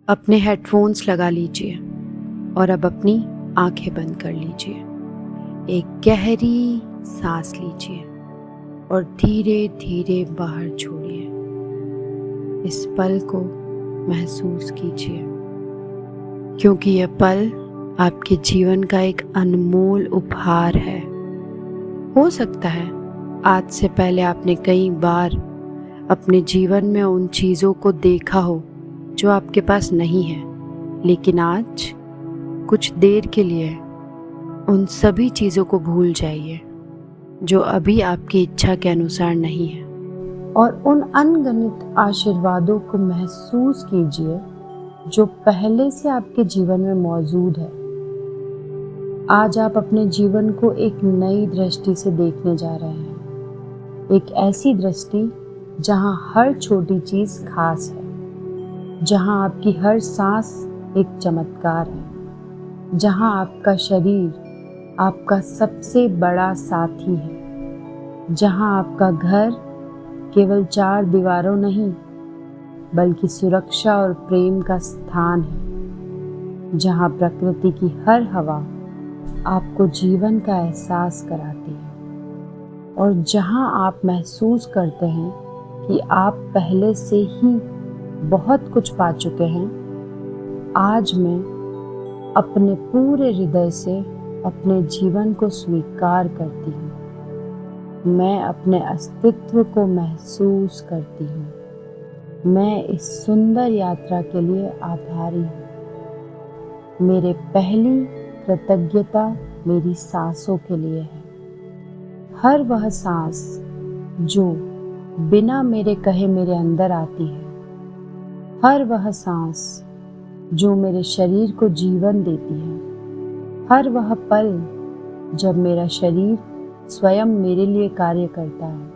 अपने हेडफोन्स लगा लीजिए और अब अपनी आंखें बंद कर लीजिए। एक गहरी सांस लीजिए और धीरे धीरे बाहर छोड़िए। इस पल को महसूस कीजिए, क्योंकि यह पल आपके जीवन का एक अनमोल उपहार है। हो सकता है आज से पहले आपने कई बार अपने जीवन में उन चीज़ों को देखा हो जो आपके पास नहीं है, लेकिन आज कुछ देर के लिए उन सभी चीज़ों को भूल जाइए जो अभी आपकी इच्छा के अनुसार नहीं है, और उन अनगिनत आशीर्वादों को महसूस कीजिए जो पहले से आपके जीवन में मौजूद है। आज आप अपने जीवन को एक नई दृष्टि से देखने जा रहे हैं, एक ऐसी दृष्टि जहां हर छोटी चीज़ खास है, जहां आपकी हर सांस एक चमत्कार है, जहां आपका शरीर आपका सबसे बड़ा साथी है, जहां आपका घर केवल 4 दीवारों नहीं बल्कि सुरक्षा और प्रेम का स्थान है, जहां प्रकृति की हर हवा आपको जीवन का एहसास कराती है, और जहां आप महसूस करते हैं कि आप पहले से ही बहुत कुछ पा चुके हैं। आज मैं अपने पूरे हृदय से अपने जीवन को स्वीकार करती हूँ। मैं अपने अस्तित्व को महसूस करती हूँ। मैं इस सुंदर यात्रा के लिए आभारी हूँ। मेरे पहली कृतज्ञता मेरी सांसों के लिए है। हर वह सांस जो बिना मेरे कहे मेरे अंदर आती है, हर वह सांस जो मेरे शरीर को जीवन देती है, हर वह पल जब मेरा शरीर स्वयं मेरे लिए कार्य करता है,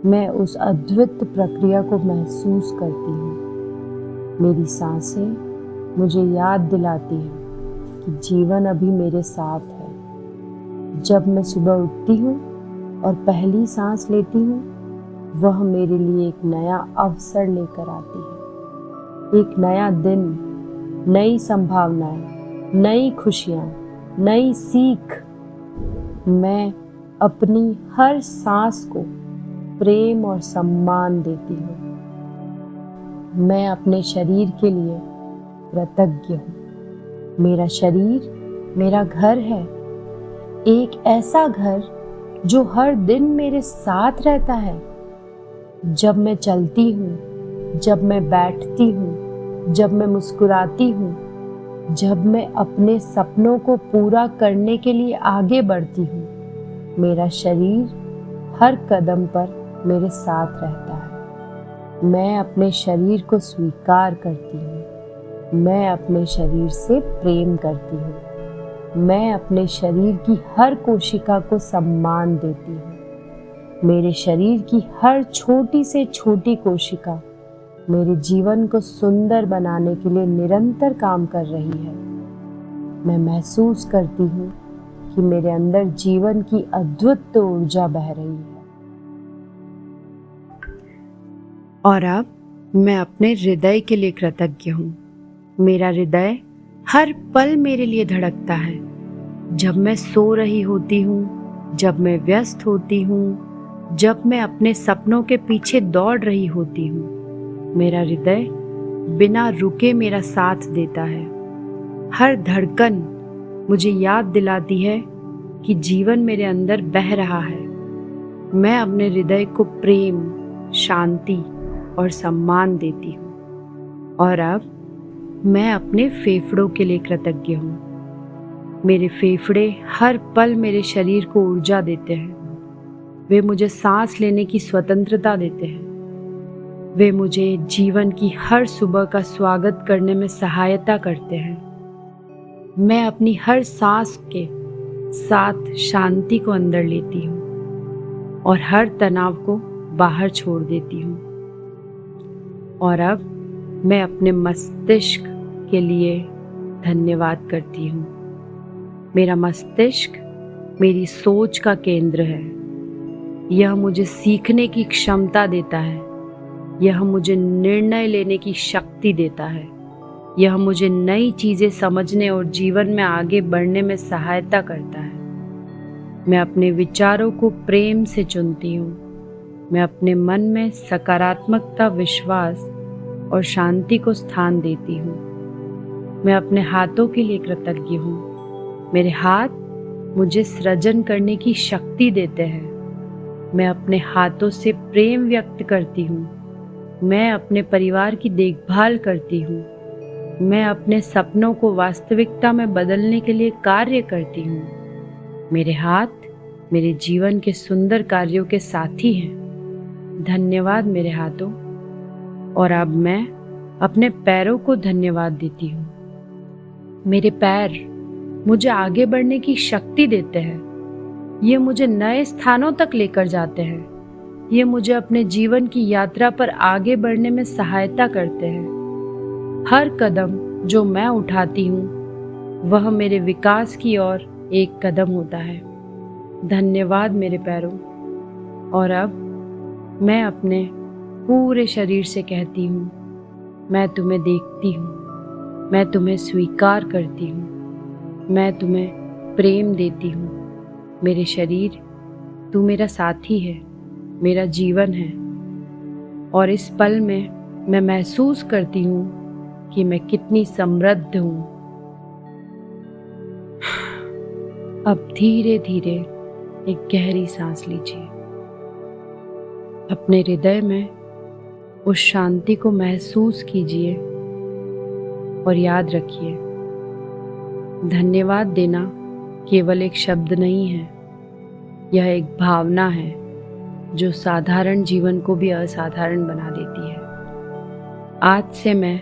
मैं उस अद्भुत प्रक्रिया को महसूस करती हूँ। मेरी सांसें मुझे याद दिलाती हैं कि जीवन अभी मेरे साथ है। जब मैं सुबह उठती हूँ और पहली सांस लेती हूँ, वह मेरे लिए एक नया अवसर लेकर आती है। एक नया दिन, नई संभावनाएं, नई खुशियां, नई सीख। मैं अपनी हर सांस को प्रेम और सम्मान देती हूँ। मैं अपने शरीर के लिए कृतज्ञ हूँ। मेरा शरीर मेरा घर है, एक ऐसा घर जो हर दिन मेरे साथ रहता है। जब मैं चलती हूँ, जब मैं बैठती हूँ, जब मैं मुस्कुराती हूँ, जब मैं अपने सपनों को पूरा करने के लिए आगे बढ़ती हूँ, मेरा शरीर हर कदम पर मेरे साथ रहता है। मैं अपने शरीर को स्वीकार करती हूँ। मैं अपने शरीर से प्रेम करती हूँ। मैं अपने शरीर की हर कोशिका को सम्मान देती हूँ। मेरे शरीर की हर छोटी से छोटी कोशिका मेरे जीवन को सुंदर बनाने के लिए निरंतर काम कर रही है। मैं महसूस करती हूँ कि मेरे अंदर जीवन की अद्भुत ऊर्जा बह रही है। और अब मैं अपने हृदय के लिए कृतज्ञ हूँ। मेरा हृदय हर पल मेरे लिए धड़कता है। जब मैं सो रही होती हूँ, जब मैं व्यस्त होती हूँ, जब मैं अपने सपनों के पीछे दौड़ रही होती हूँ, मेरा हृदय बिना रुके मेरा साथ देता है। हर धड़कन मुझे याद दिलाती है कि जीवन मेरे अंदर बह रहा है। मैं अपने हृदय को प्रेम, शांति और सम्मान देती हूँ। और अब मैं अपने फेफड़ों के लिए कृतज्ञ हूँ। मेरे फेफड़े हर पल मेरे शरीर को ऊर्जा देते हैं। वे मुझे सांस लेने की स्वतंत्रता देते हैं। वे मुझे जीवन की हर सुबह का स्वागत करने में सहायता करते हैं। मैं अपनी हर सांस के साथ शांति को अंदर लेती हूँ और हर तनाव को बाहर छोड़ देती हूँ। और अब मैं अपने मस्तिष्क के लिए धन्यवाद करती हूँ। मेरा मस्तिष्क मेरी सोच का केंद्र है। यह मुझे सीखने की क्षमता देता है। यह मुझे निर्णय लेने की शक्ति देता है। यह मुझे नई चीज़ें समझने और जीवन में आगे बढ़ने में सहायता करता है। मैं अपने विचारों को प्रेम से चुनती हूँ। मैं अपने मन में सकारात्मकता, विश्वास और शांति को स्थान देती हूँ। मैं अपने हाथों के लिए कृतज्ञ हूँ। मेरे हाथ मुझे सृजन करने की शक्ति देते हैं। मैं अपने हाथों से प्रेम व्यक्त करती हूँ। मैं अपने परिवार की देखभाल करती हूँ। मैं अपने सपनों को वास्तविकता में बदलने के लिए कार्य करती हूँ। मेरे हाथ मेरे जीवन के सुंदर कार्यों के साथी हैं। धन्यवाद मेरे हाथों। और अब मैं अपने पैरों को धन्यवाद देती हूँ। मेरे पैर मुझे आगे बढ़ने की शक्ति देते हैं। ये मुझे नए स्थानों तक लेकर जाते हैं। ये मुझे अपने जीवन की यात्रा पर आगे बढ़ने में सहायता करते हैं। हर कदम जो मैं उठाती हूँ वह मेरे विकास की ओर एक कदम होता है। धन्यवाद मेरे पैरों। और अब मैं अपने पूरे शरीर से कहती हूँ, मैं तुम्हें देखती हूँ, मैं तुम्हें स्वीकार करती हूँ, मैं तुम्हें प्रेम देती हूँ। मेरे शरीर, तू मेरा साथी है, मेरा जीवन है। और इस पल में मैं महसूस करती हूँ कि मैं कितनी समृद्ध हूँ। अब धीरे धीरे एक गहरी सांस लीजिए। अपने हृदय में उस शांति को महसूस कीजिए और याद रखिए, धन्यवाद देना केवल एक शब्द नहीं है, यह एक भावना है जो साधारण जीवन को भी असाधारण बना देती है। आज से मैं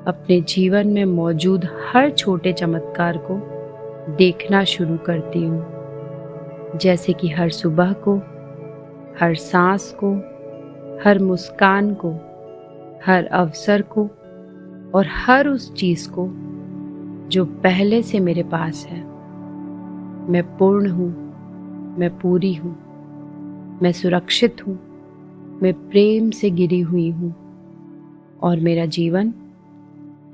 अपने जीवन में मौजूद हर छोटे चमत्कार को देखना शुरू करती हूँ, जैसे कि हर सुबह को, हर सांस को, हर मुस्कान को, हर अवसर को और हर उस चीज़ को जो पहले से मेरे पास है। मैं पूर्ण हूँ, मैं पूरी हूँ, मैं सुरक्षित हूँ, मैं प्रेम से घिरी हुई हूँ और मेरा जीवन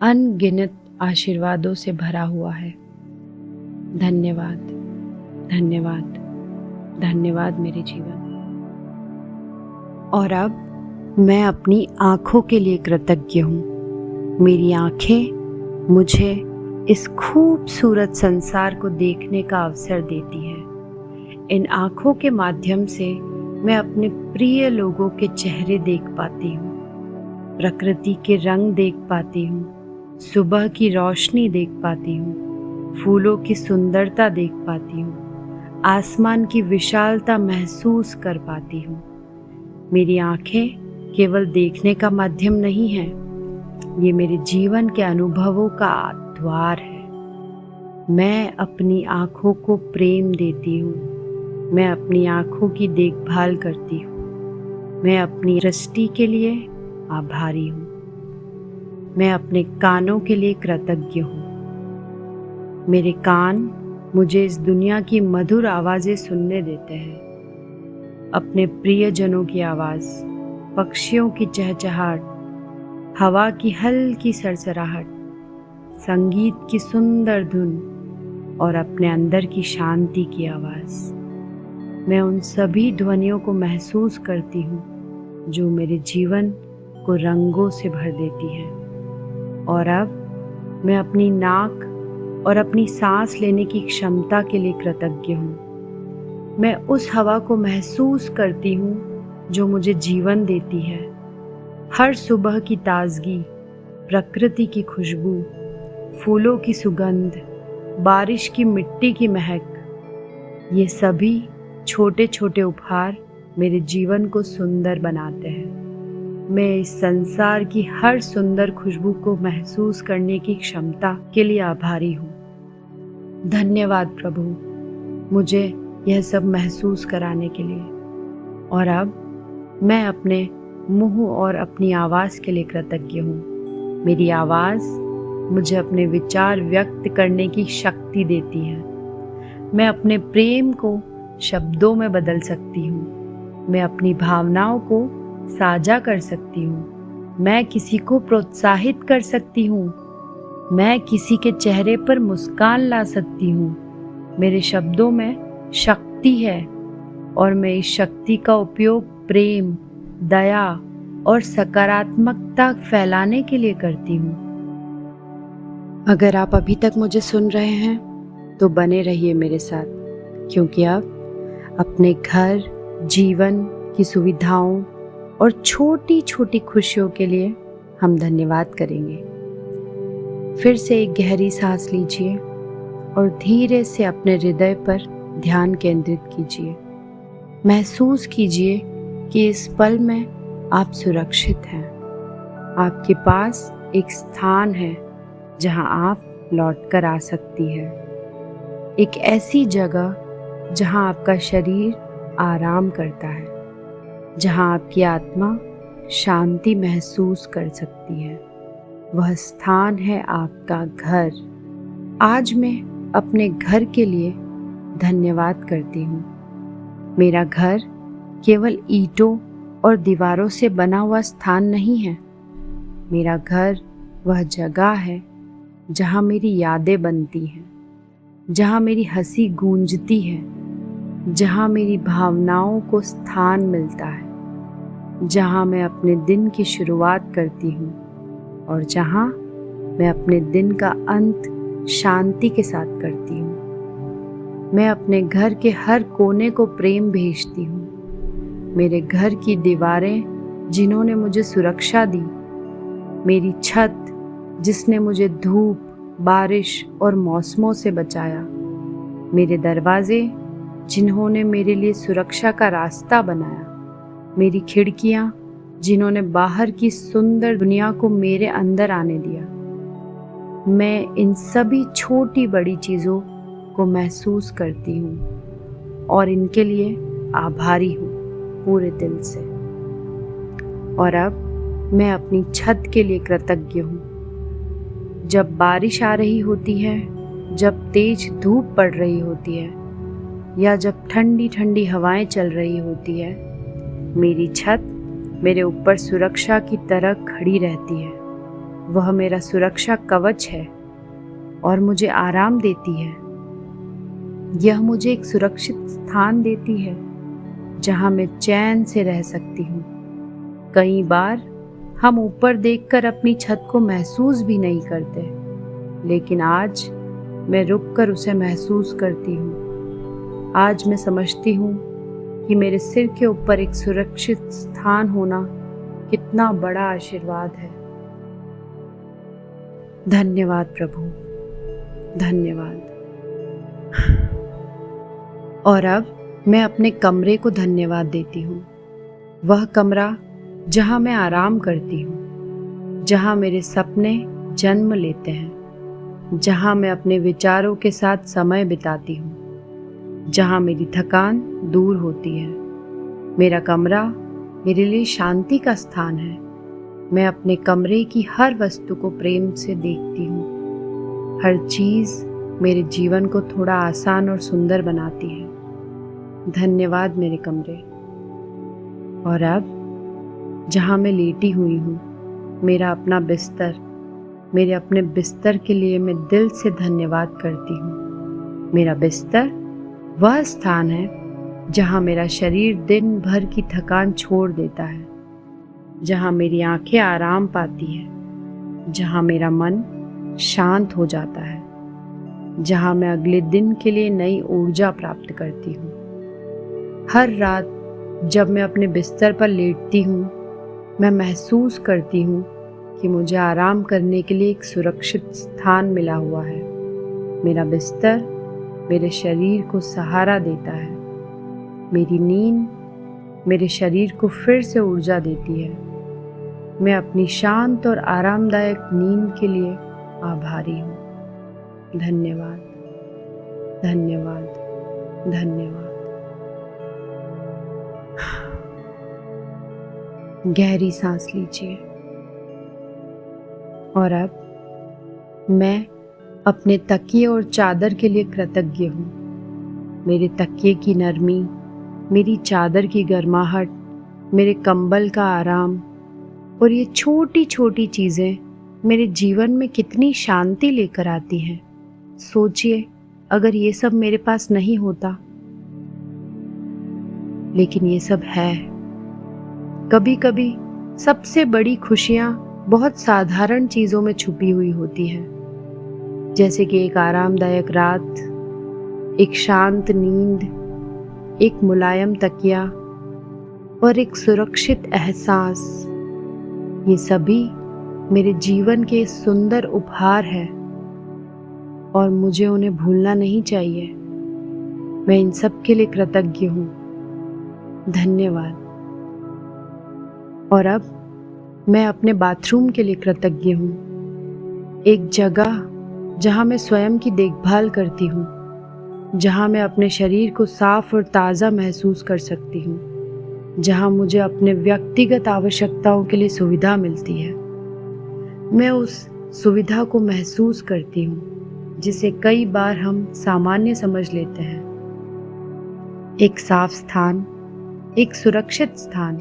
अनगिनत आशीर्वादों से भरा हुआ है। धन्यवाद, धन्यवाद, धन्यवाद मेरे जीवन। और अब मैं अपनी आँखों के लिए कृतज्ञ हूँ। मेरी आँखें मुझे इस खूबसूरत संसार को देखने का अवसर देती है। इन आँखों के माध्यम से मैं अपने प्रिय लोगों के चेहरे देख पाती हूँ, प्रकृति के रंग देख पाती हूँ, सुबह की रोशनी देख पाती हूँ, फूलों की सुंदरता देख पाती हूँ, आसमान की विशालता महसूस कर पाती हूँ। मेरी आँखें केवल देखने का माध्यम नहीं है, ये मेरे जीवन के अनुभवों का द्वार है। मैं अपनी आँखों को प्रेम देती हूँ। मैं अपनी आँखों की देखभाल करती हूँ। मैं अपनी दृष्टि के लिए आभारी हूँ। मैं अपने कानों के लिए कृतज्ञ हूँ। मेरे कान मुझे इस दुनिया की मधुर आवाज़ें सुनने देते हैं। अपने प्रियजनों की आवाज़, पक्षियों की चहचहाट, हवा की हल्की सरसराहट, संगीत की सुंदर धुन और अपने अंदर की शांति की आवाज़। मैं उन सभी ध्वनियों को महसूस करती हूँ जो मेरे जीवन को रंगों से भर देती है। और अब मैं अपनी नाक और अपनी सांस लेने की क्षमता के लिए कृतज्ञ हूँ। मैं उस हवा को महसूस करती हूँ जो मुझे जीवन देती है। हर सुबह की ताजगी, प्रकृति की खुशबू, फूलों की सुगंध, बारिश की मिट्टी की महक, ये सभी छोटे छोटे उपहार मेरे जीवन को सुंदर बनाते हैं। मैं इस संसार की हर सुंदर खुशबू को महसूस करने की क्षमता के लिए आभारी हूँ। धन्यवाद प्रभु, मुझे यह सब महसूस कराने के लिए। और अब मैं अपने मुंह और अपनी आवाज़ के लिए कृतज्ञ हूँ। मेरी आवाज़ मुझे अपने विचार व्यक्त करने की शक्ति देती है। मैं अपने प्रेम को शब्दों में बदल सकती हूँ। मैं अपनी भावनाओं को साझा कर सकती हूँ। मैं किसी को प्रोत्साहित कर सकती हूँ। मैं किसी के चेहरे पर मुस्कान ला सकती हूँ। मेरे शब्दों में शक्ति है और मैं इस शक्ति का उपयोग प्रेम, दया और सकारात्मकता फैलाने के लिए करती हूँ। अगर आप अभी तक मुझे सुन रहे हैं तो बने रहिए मेरे साथ, क्योंकि अब अपने घर, जीवन की सुविधाओं और छोटी छोटी खुशियों के लिए हम धन्यवाद करेंगे। फिर से एक गहरी सांस लीजिए और धीरे से अपने हृदय पर ध्यान केंद्रित कीजिए। महसूस कीजिए कि इस पल में आप सुरक्षित हैं। आपके पास एक स्थान है जहां आप लौट कर आ सकती है। एक ऐसी जगह जहां आपका शरीर आराम करता है, जहां आपकी आत्मा शांति महसूस कर सकती है। वह स्थान है आपका घर। आज मैं अपने घर के लिए धन्यवाद करती हूँ। मेरा घर केवल ईंटों और दीवारों से बना हुआ स्थान नहीं है। मेरा घर वह जगह है जहाँ मेरी यादें बनती हैं, जहाँ मेरी हंसी गूंजती है, जहाँ मेरी भावनाओं को स्थान मिलता है, जहाँ मैं अपने दिन की शुरुआत करती हूँ और जहाँ मैं अपने दिन का अंत शांति के साथ करती हूँ। मैं अपने घर के हर कोने को प्रेम भेजती हूँ। मेरे घर की दीवारें जिन्होंने मुझे सुरक्षा दी, मेरी छत जिसने मुझे धूप, बारिश और मौसमों से बचाया, मेरे दरवाजे जिन्होंने मेरे लिए सुरक्षा का रास्ता बनाया, मेरी खिड़कियाँ जिन्होंने बाहर की सुंदर दुनिया को मेरे अंदर आने दिया। मैं इन सभी छोटी बड़ी चीज़ों को महसूस करती हूँ और इनके लिए आभारी हूँ पूरे दिल से। और अब मैं अपनी छत के लिए कृतज्ञ हूँ। जब बारिश आ रही होती है, जब तेज धूप पड़ रही होती है या जब ठंडी ठंडी हवाएं चल रही होती है, मेरी छत मेरे ऊपर सुरक्षा की तरह खड़ी रहती है। वह मेरा सुरक्षा कवच है और मुझे आराम देती है। यह मुझे एक सुरक्षित स्थान देती है जहां मैं चैन से रह सकती हूँ। कई बार हम ऊपर देखकर अपनी छत को महसूस भी नहीं करते, लेकिन आज मैं रुककर उसे महसूस करती हूँ। आज मैं समझती हूँ कि मेरे सिर के ऊपर एक सुरक्षित स्थान होना कितना बड़ा आशीर्वाद है। धन्यवाद प्रभु, धन्यवाद। और अब मैं अपने कमरे को धन्यवाद देती हूँ। वह कमरा जहाँ मैं आराम करती हूँ, जहाँ मेरे सपने जन्म लेते हैं, जहाँ मैं अपने विचारों के साथ समय बिताती हूँ, जहाँ मेरी थकान दूर होती है। मेरा कमरा मेरे लिए शांति का स्थान है। मैं अपने कमरे की हर वस्तु को प्रेम से देखती हूँ। हर चीज़ मेरे जीवन को थोड़ा आसान और सुंदर बनाती है। धन्यवाद मेरे कमरे। और अब जहाँ मैं लेटी हुई हूँ, मेरा अपना बिस्तर, मेरे अपने बिस्तर के लिए मैं दिल से धन्यवाद करती हूँ। मेरा बिस्तर वह स्थान है जहाँ मेरा शरीर दिन भर की थकान छोड़ देता है, जहाँ मेरी आंखें आराम पाती हैं, जहाँ मेरा मन शांत हो जाता है, जहाँ मैं अगले दिन के लिए नई ऊर्जा प्राप्त करती हूँ। हर रात जब मैं अपने बिस्तर पर लेटती हूँ, मैं महसूस करती हूँ कि मुझे आराम करने के लिए एक सुरक्षित स्थान मिला हुआ है। मेरा बिस्तर मेरे शरीर को सहारा देता है। मेरी नींद मेरे शरीर को फिर से ऊर्जा देती है। मैं अपनी शांत और आरामदायक नींद के लिए आभारी हूँ। धन्यवाद, धन्यवाद, धन्यवाद। गहरी सांस लीजिए। और अब मैं अपने तकिए और चादर के लिए कृतज्ञ हूँ। मेरे तकिए की नरमी, मेरी चादर की गर्माहट, मेरे कंबल का आराम और ये छोटी छोटी चीज़ें मेरे जीवन में कितनी शांति लेकर आती हैं। सोचिए, अगर ये सब मेरे पास नहीं होता, लेकिन ये सब है। कभी कभी सबसे बड़ी खुशियां बहुत साधारण चीजों में छुपी हुई होती है, जैसे कि एक आरामदायक रात, एक शांत नींद, एक मुलायम तकिया और एक सुरक्षित एहसास। ये सभी मेरे जीवन के सुंदर उपहार हैं और मुझे उन्हें भूलना नहीं चाहिए। मैं इन सब के लिए कृतज्ञ हूँ। धन्यवाद। और अब मैं अपने बाथरूम के लिए कृतज्ञ हूँ। एक जगह जहाँ मैं स्वयं की देखभाल करती हूँ, जहाँ मैं अपने शरीर को साफ और ताज़ा महसूस कर सकती हूँ, जहाँ मुझे अपने व्यक्तिगत आवश्यकताओं के लिए सुविधा मिलती है। मैं उस सुविधा को महसूस करती हूँ जिसे कई बार हम सामान्य समझ लेते हैं। एक साफ स्थान, एक सुरक्षित स्थान,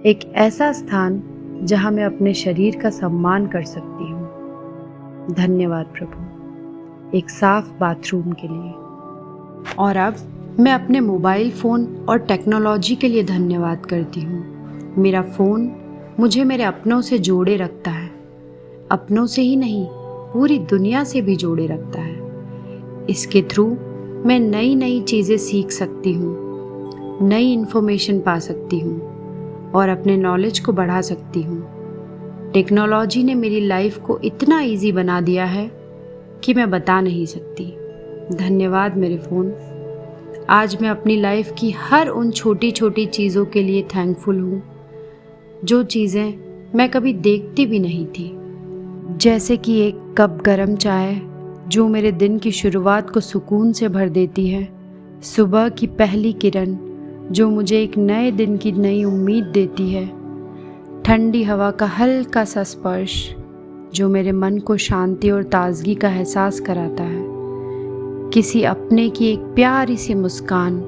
एक ऐसा स्थान जहाँ मैं अपने शरीर का सम्मान कर सकती हूँ। धन्यवाद प्रभु, एक साफ बाथरूम के लिए। और अब मैं अपने मोबाइल फ़ोन और टेक्नोलॉजी के लिए धन्यवाद करती हूँ। मेरा फ़ोन मुझे मेरे अपनों से जोड़े रखता है। अपनों से ही नहीं, पूरी दुनिया से भी जोड़े रखता है। इसके थ्रू मैं नई नई चीज़ें सीख सकती हूँ, नई इन्फॉर्मेशन पा सकती हूँ और अपने नॉलेज को बढ़ा सकती हूँ। टेक्नोलॉजी ने मेरी लाइफ को इतना इजी बना दिया है कि मैं बता नहीं सकती। धन्यवाद मेरे फ़ोन। आज मैं अपनी लाइफ की हर उन छोटी छोटी चीज़ों के लिए थैंकफुल हूँ, जो चीज़ें मैं कभी देखती भी नहीं थी। जैसे कि एक कप गरम चाय जो मेरे दिन की शुरुआत को सुकून से भर देती है, सुबह की पहली किरण जो मुझे एक नए दिन की नई उम्मीद देती है, ठंडी हवा का हल्का सा स्पर्श जो मेरे मन को शांति और ताजगी का एहसास कराता है, किसी अपने की एक प्यारी सी मुस्कान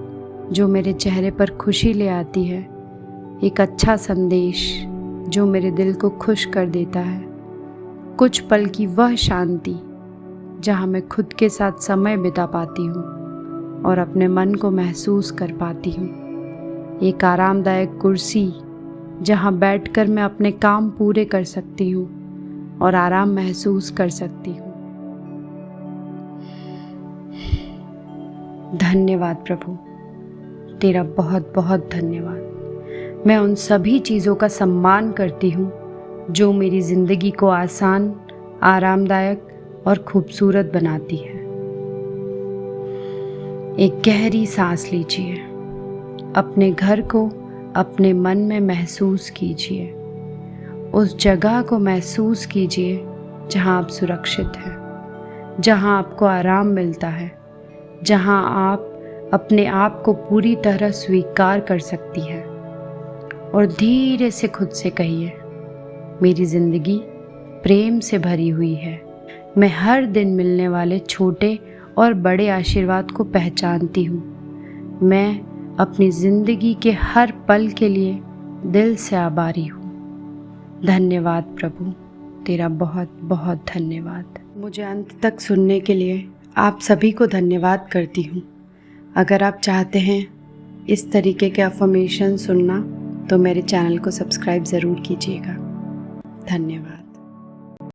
जो मेरे चेहरे पर खुशी ले आती है, एक अच्छा संदेश जो मेरे दिल को खुश कर देता है, कुछ पल की वह शांति जहाँ मैं खुद के साथ समय बिता पाती हूँ और अपने मन को महसूस कर पाती हूँ, एक आरामदायक कुर्सी जहाँ बैठकर मैं अपने काम पूरे कर सकती हूँ और आराम महसूस कर सकती हूँ। धन्यवाद प्रभु, तेरा बहुत बहुत धन्यवाद। मैं उन सभी चीज़ों का सम्मान करती हूँ जो मेरी ज़िंदगी को आसान, आरामदायक और खूबसूरत बनाती है। एक गहरी सांस लीजिए। अपने घर को अपने मन में महसूस कीजिए। उस जगह को महसूस कीजिए जहाँ आप सुरक्षित हैं, जहाँ आपको आराम मिलता है, जहाँ आप अपने आप को पूरी तरह स्वीकार कर सकती हैं। और धीरे से खुद से कहिए, मेरी ज़िंदगी प्रेम से भरी हुई है। मैं हर दिन मिलने वाले छोटे और बड़े आशीर्वाद को पहचानती हूँ। मैं अपनी ज़िंदगी के हर पल के लिए दिल से आभारी हूँ। धन्यवाद प्रभु, तेरा बहुत बहुत धन्यवाद। मुझे अंत तक सुनने के लिए आप सभी को धन्यवाद करती हूँ। अगर आप चाहते हैं इस तरीके के अफर्मेशन सुनना तो मेरे चैनल को सब्सक्राइब ज़रूर कीजिएगा। धन्यवाद।